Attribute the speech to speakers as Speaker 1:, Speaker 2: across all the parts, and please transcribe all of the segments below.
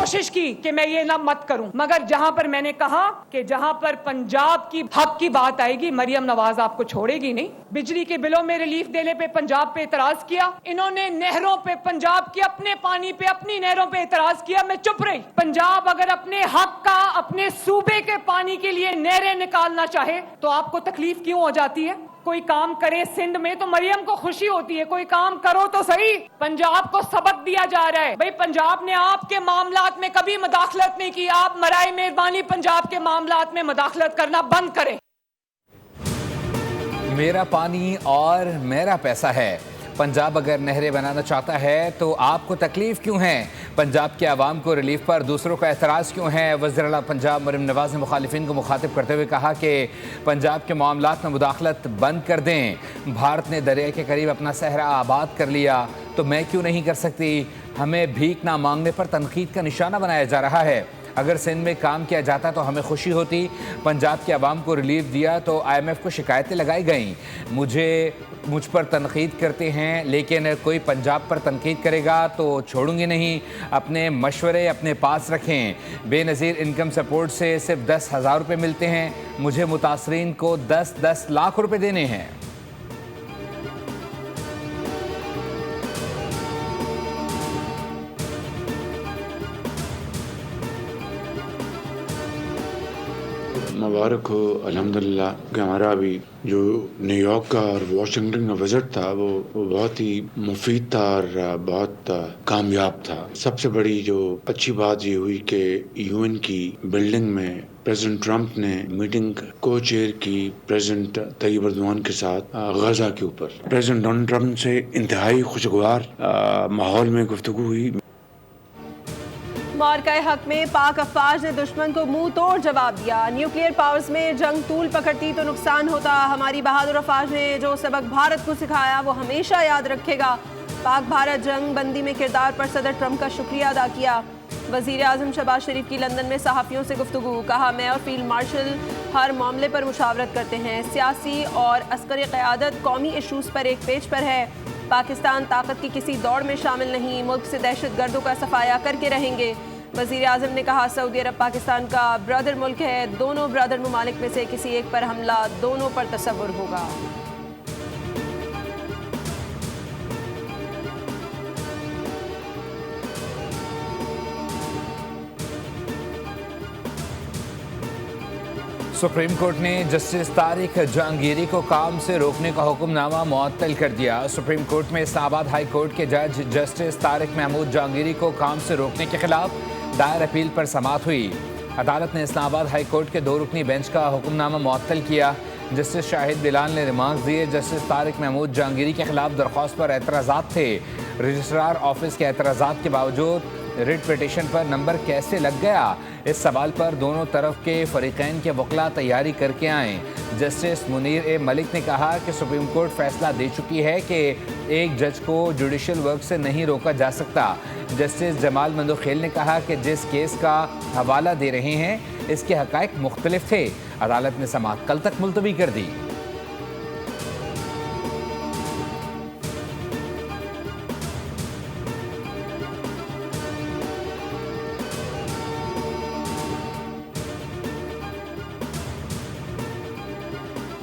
Speaker 1: कोशिश की कि मैं ये ना मत करूं, मगर जहां पर मैंने कहा कि जहां पर पंजाब की हक की बात आएगी, मरियम नवाज आपको छोड़ेगी नहीं। बिजली के बिलों में रिलीफ देने पे पंजाब पे एतराज किया, इन्होंने नहरों पे, पंजाब के अपने पानी पे, अपनी नहरों पे एतराज किया, मैं चुप रही। पंजाब अगर अपने हक का, अपने सूबे के पानी के लिए नहरें निकालना चाहे तो आपको तकलीफ क्यों हो जाती है? कोई काम करे सिंध में तो मरियम को खुशी होती है, कोई काम करो तो सही। पंजाब को सबक दिया जा रहा है, भाई पंजाब ने आपके मामलात में कभी मदाखलत नहीं की, आप मराए मेहरबानी पंजाब के मामलात में मदाखलत करना बंद करें।
Speaker 2: मेरा पानी और मेरा पैसा है। पंजाब अगर नहरें बनाना चाहता है तो आपको तकलीफ क्यों है? पंजाब के आवाम को रिलीफ पर दूसरों का एतराज़ क्यों है? वज़ीर-ए-आला पंजाब मरियम नवाज़ ने मुखालिफिन को मुखातिब करते हुए कहा कि पंजाब के मामलात में मुदाखलत बंद कर दें। भारत ने दरिया के करीब अपना सहरा आबाद कर लिया तो मैं क्यों नहीं कर सकती? हमें भीख ना मांगने पर तनकीद का निशाना बनाया जा रहा है। अगर सिंध में काम किया जाता तो हमें खुशी होती। पंजाब के अवाम को रिलीफ दिया तो IMF को शिकायतें लगाई गईं। मुझ पर तनकीद करते हैं, लेकिन कोई पंजाब पर तनकीद करेगा तो छोड़ूंगी नहीं। अपने मशवरे अपने पास रखें। बेनज़ीर इनकम सपोर्ट से सिर्फ 10,000 रुपये मिलते हैं, मुझे मुतासरीन को 10-10 लाख रुपये देने हैं।
Speaker 3: मुबारक हो अल्हम्दुलिल्लाह कि हमारा अभी जो न्यूयॉर्क का और वाशिंगटन का विजिट था वो बहुत ही मुफीद था और बहुत कामयाब था। सबसे बड़ी जो अच्छी बात ये हुई कि UN की बिल्डिंग में प्रेसिडेंट ट्रंप ने मीटिंग को चेयर की प्रेसिडेंट तैयब अर्दवान के साथ गजा के ऊपर। प्रेसिडेंट डोनाल्ड ट्रंप से इंतहाई खुशगवार माहौल में गुफ्तगू हुई।
Speaker 4: मार्काए हक में पाक अफवाज ने दुश्मन को मुंह तोड़ जवाब दिया। न्यूक्लियर पावर्स में जंग तूल पकड़ती तो नुकसान होता। हमारी बहादुर अफवाज ने जो सबक भारत को सिखाया वो हमेशा याद रखेगा। पाक भारत जंग बंदी में किरदार पर सदर ट्रंप का शुक्रिया अदा किया। वजीर आजम शहबाज शरीफ की लंदन में सहाफ़ियों से गुफ्तगू। कहा, मैं और फील्ड मार्शल हर मामले पर मुशावरत करते हैं। सियासी और अस्करी क़यादत कौमी इशूज़ पर एक पेज पर है। पाकिस्तान ताकत की किसी दौड़ में शामिल नहीं, मुल्क से दहशत गर्दों का सफाया करके रहेंगे। वज़ीर आज़म ने कहा, सऊदी अरब पाकिस्तान का ब्रदर मुल्क है, दोनों ब्रदर ममालिक में से किसी एक पर हमला दोनों पर तसव्वुर होगा।
Speaker 2: सुप्रीम कोर्ट ने जस्टिस तारिक जहांगीरी को काम से रोकने का हुक्मनामा मुअत्तल कर दिया। सुप्रीम कोर्ट में इस्लामाबाद हाई कोर्ट के जज जस्टिस तारिक महमूद जहांगीरी को काम से रोकने के खिलाफ दायर अपील पर समाअत हुई। अदालत ने इस्लामाबाद हाई कोर्ट के 2 रुकनी बेंच का हुक्मनामा मुअत्तल किया। जस्टिस शाहिद बिलाल ने रिमार्क्स दिए। जस्टिस तारिक महमूद जहांगीरी के खिलाफ दरख्वास्त पर एतराज़ात थे। रजिस्ट्रार ऑफिस के एतराज़ात के बावजूद रिट पिटीशन पर नंबर कैसे लग गया? इस सवाल पर दोनों तरफ के फरीकैन के वकला तैयारी करके आएँ। जस्टिस मुनीर ए मलिक ने कहा कि सुप्रीम कोर्ट फैसला दे चुकी है कि एक जज को जुडिशल वर्क से नहीं रोका जा सकता। जस्टिस जमाल मंदोखेल ने कहा कि जिस केस का हवाला दे रहे हैं इसके हक़ाइक़ मुख्तलिफ थे। अदालत ने समाअत कल तक मुलतवी कर दी।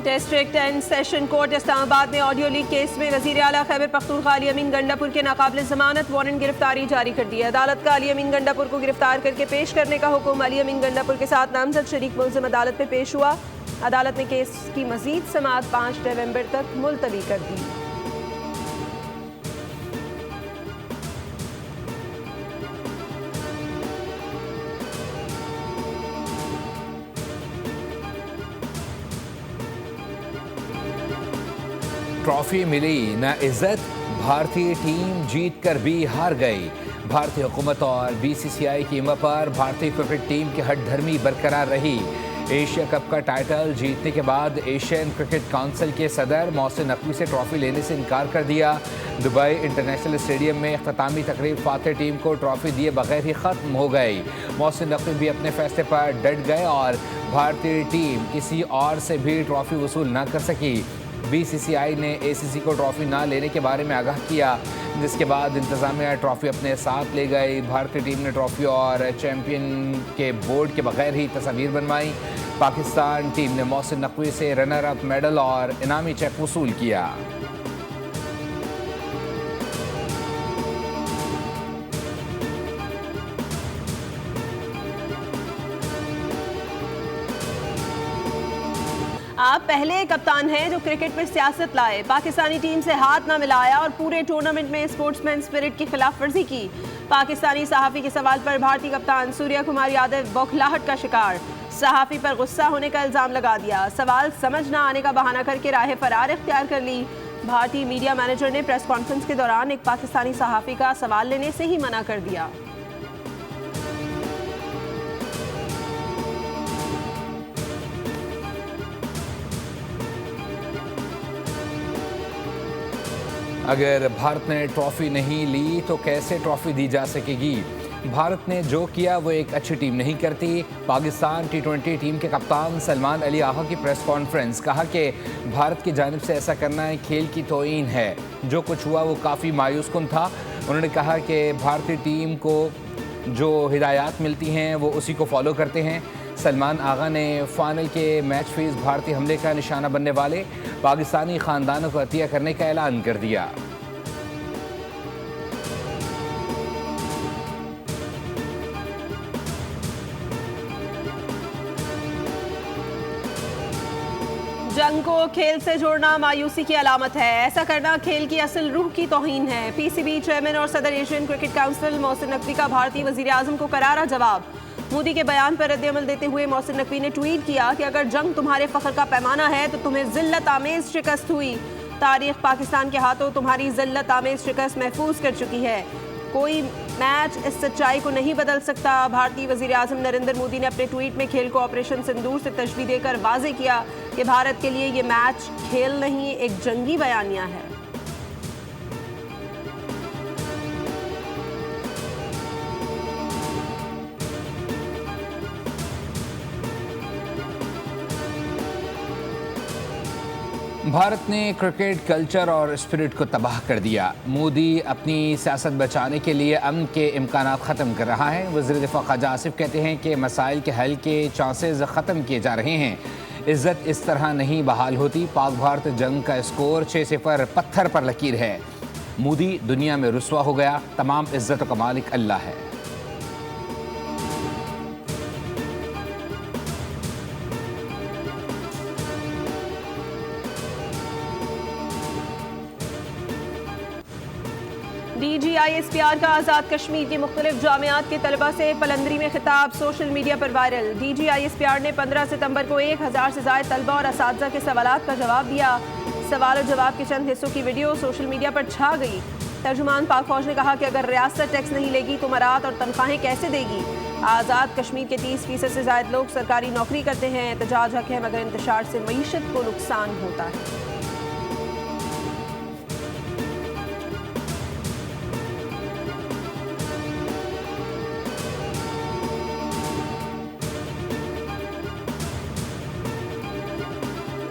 Speaker 4: District and session court Islamabad ने ऑडियो लीक केस में वज़ीर आला खैबर पख्तूनख्वा अली अमीन गंडापुर के नाकाबिल ज़मानत वारंट गिरफ्तारी जारी कर दी है। अदालत का अली अमीन गंडापुर को गिरफ्तार करके पेश करने का हुक्म अली अमीन गंडापुर के साथ नामजद शरीक मुल्ज़िम अदालत में पेश हुआ। अदालत ने केस की मज़ीद समाअत 5 नवंबर तक मुलतवी कर दी।
Speaker 2: ट्रॉफी मिली न इज्जत, भारतीय टीम जीतकर भी हार गई। भारतीय हुकूमत और BCCI की हिम्मत पर भारतीय क्रिकेट टीम की हठधर्मी बरकरार रही। एशिया कप का टाइटल जीतने के बाद एशियन क्रिकेट काउंसिल के सदर मोहसिन नकवी से ट्रॉफी लेने से इनकार कर दिया। दुबई इंटरनेशनल स्टेडियम में इख्तितामी तकरीब फातह टीम को ट्रॉफी दिए बगैर ही ख़त्म हो गई। मोहसिन नकवी भी अपने फैसले पर डट गए और भारतीय टीम किसी और से भी ट्रॉफी वसूल न कर सकी। BCCI ने ACC को ट्रॉफी ना लेने के बारे में आगाह किया। जिसके बाद इंतजामिया ट्रॉफी अपने साथ ले गई। भारतीय टीम ने ट्रॉफी और चैंपियन के बोर्ड के बगैर ही तस्वीर बनवाई। पाकिस्तान टीम ने मोहसिन नकवी से रनर अप मेडल और इनामी चेक वसूल किया।
Speaker 4: आप पहले कप्तान हैं जो क्रिकेट में सियासत लाए, पाकिस्तानी टीम से हाथ ना मिलाया और पूरे टूर्नामेंट में स्पोर्ट्समैन स्पिरिट की खिलाफ वर्जी की। पाकिस्तानी सहाफ़ी के सवाल पर भारतीय कप्तान सूर्या कुमार यादव बौखलाहट का शिकार, सहाफ़ी पर गुस्सा होने का इल्ज़ाम लगा दिया, सवाल समझ ना आने का बहाना करके राह फरार इख्तियार कर ली। भारतीय मीडिया मैनेजर ने प्रेस कॉन्फ्रेंस के दौरान एक पाकिस्तानी सहाफ़ी का सवाल लेने से ही मना कर दिया।
Speaker 2: अगर भारत ने ट्रॉफी नहीं ली तो कैसे ट्रॉफी दी जा सकेगी? भारत ने जो किया वो एक अच्छी टीम नहीं करती। पाकिस्तान T20 टीम के कप्तान सलमान अली आगा की प्रेस कॉन्फ्रेंस, कहा कि भारत की जानिब से ऐसा करना है खेल की तौहीन है। जो कुछ हुआ वो काफ़ी मायूस कुन था। उन्होंने कहा कि भारतीय टीम को जो हिदायत मिलती हैं वो उसी को फॉलो करते हैं। सलमान आगा ने फाइनल के मैच फीस भारतीय हमले का निशाना बनने वाले पाकिस्तानी ख़ानदानों को अतिया करने का ऐलान कर दिया।
Speaker 4: जंग को खेल से जोड़ना मायूसी की अलामत है, ऐसा करना खेल की असल रूह की तौहीन है। पीसीबी चेयरमैन और सदर Asian cricket council Mohsin Naqvi का भारतीय वज़ीर आज़म को करारा जवाब। मोदी के बयान पर रद्द-ए-अमल देते हुए मोहसिन नकवी ने ट्वीट किया कि अगर जंग तुम्हारे फख्र का पैमाना है तो तुम्हें जिल्लत आमेज शिकस्त हुई। तारीख पाकिस्तान के हाथों तुम्हारी जिल्लत आमेज शिकस्त महफूज कर चुकी है। कोई मैच इस सच्चाई को नहीं बदल सकता। भारतीय वज़ीर आज़म नरेंद्र मोदी ने अपने ट्वीट में खेल को ऑपरेशन सिंदूर से तशबीह देकर वाज़ेह किया कि भारत के लिए ये मैच खेल नहीं, एक जंगी बयानिया है।
Speaker 2: भारत ने क्रिकेट कल्चर और स्पिरिट को तबाह कर दिया। मोदी अपनी सियासत बचाने के लिए अमन के इम्कानात ख़त्म कर रहा है। वज़ीर दिफ़ा ख्वाजा आसिफ कहते हैं कि मसाइल के हल के चांसेस ख़त्म किए जा रहे हैं। इज़्ज़त इस तरह नहीं बहाल होती। पाक भारत जंग का स्कोर 6-0 पत्थर पर लकीर है। मोदी दुनिया में रुस्वा हो गया। तमाम इज़्ज़त का मालिक अल्लाह है।
Speaker 4: DGISPR का आज़ाद कश्मीर की मुख्तलिफ जामियात के तलबा से पलंदरी में खिताब सोशल मीडिया पर वायरल। DGISPR ने 15 सितंबर को 1000 से ज़ायद तलबा और असातिज़ा के सवालात का जवाब दिया। सवाल और जवाब के चंद हिस्सों की वीडियो सोशल मीडिया पर छा गई। तर्जुमान पाक फौज ने कहा कि अगर रियासत टैक्स नहीं लेगी तो मराहत और तनख्वाहें कैसे देगी। आज़ाद कश्मीर के 30% से ज़ायद लोग सरकारी नौकरी करते हैं। एहतजाज हक है मगर इंतशार से मईशत को नुकसान होता है।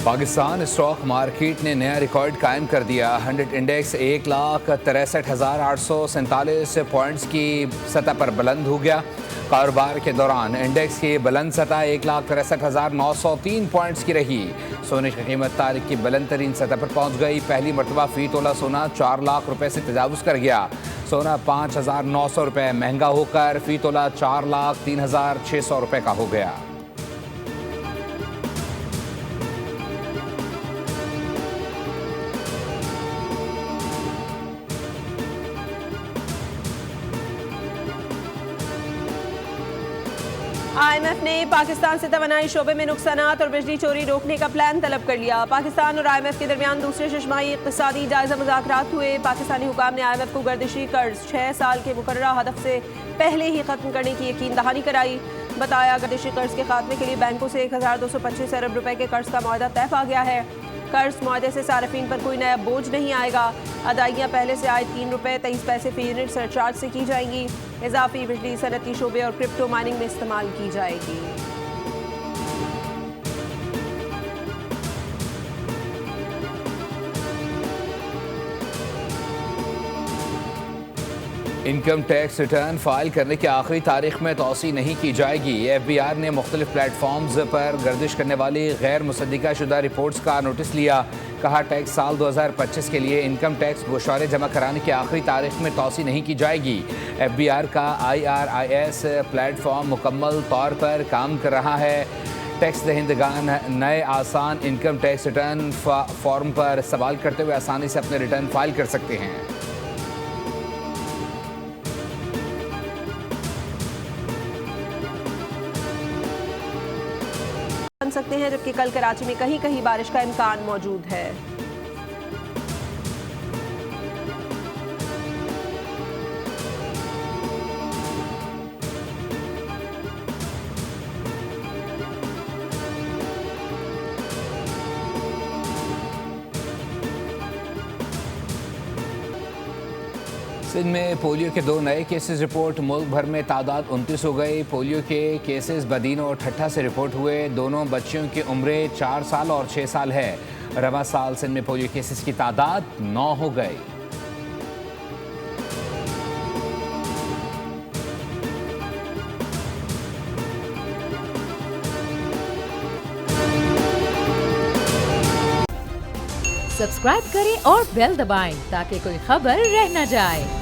Speaker 2: पाकिस्तान स्टॉक मार्केट ने नया रिकॉर्ड कायम कर दिया। 100 इंडेक्स 1,63,847 पॉइंट्स की सतह पर बुलंद हो गया। कारोबार के दौरान इंडेक्स की बुलंद सतह 1,63,903 पॉइंट्स की रही। सोने की कीमत तारीख की बुलंद तरीन सतह पर पहुंच गई। पहली मरतबा फी तोला सोना 4 लाख रुपए से तजावुज़ कर गया। सोना 5,900 रुपये महंगा होकर फी तोला 4,03,600 रुपये का हो गया।
Speaker 4: IMF ने पाकिस्तान से तवानाई शोबे में नुकसानात और बिजली चोरी रोकने का प्लान तलब कर लिया। पाकिस्तान और IMF के दरमियान दूसरे शशमाही इक़्तिसादी जायजा मुज़ाकरात हुए। पाकिस्तानी हुकाम ने IMF को गर्दिशी कर्ज 6 साल के मुकर्ररा हदफ से पहले ही ख़त्म करने की यकीन दहानी कराई। बताया गर्दिशी कर्ज के खात्मे के लिए बैंकों से 1,225 अरब रुपए के कर्ज का मुआहदा तय पा गया है। कर्ज मुआहदे से सार्फिन पर कोई नया बोझ नहीं आएगा। अदायगियाँ पहले से आए 3 रुपये 23 पैसे फी यूनिट सरचार्ज से की जाएंगी। इजाफी बिजली सनती शोबे और क्रिप्टो माइनिंग में इस्तेमाल की जाएगी।
Speaker 2: इनकम टैक्स रिटर्न फाइल करने की आखिरी तारीख में तोसी नहीं की जाएगी। FBI ने मुख्तलिफ प्लेटफॉर्म्स पर गर्दिश करने वाली गैर मुसद्दिका शुदा रिपोर्ट्स का नोटिस लिया। कहा टैक्स साल 2025 के लिए इनकम टैक्स गोशारे जमा कराने की आखिरी तारीख में तोसी नहीं की जाएगी। FBI का IRIS प्लेटफॉर्म मुकम्मल तौर पर काम कर रहा है। टैक्स दहिंदगान नए आसान इनकम टैक्स रिटर्न फॉर्म पर सवाल करते हुए आसानी से अपने रिटर्न फाइल कर सकते हैं।
Speaker 4: बन सकते हैं, जबकि कल कराची में कहीं कहीं बारिश का इम्कान मौजूद है।
Speaker 2: सिंध में पोलियो के 2 नए केसेस रिपोर्ट। मुल्क भर में तादाद 29 हो गई। पोलियो के केसेस बदीन और ठट्ठा से रिपोर्ट हुए। दोनों बच्चियों की उम्रें 4 साल और 6 साल है। रवा साल सिंध में पोलियो केसेस की तादाद 9 हो गई।
Speaker 5: सब्सक्राइब करें और बेल दबाएं ताकि कोई खबर रह न जाए।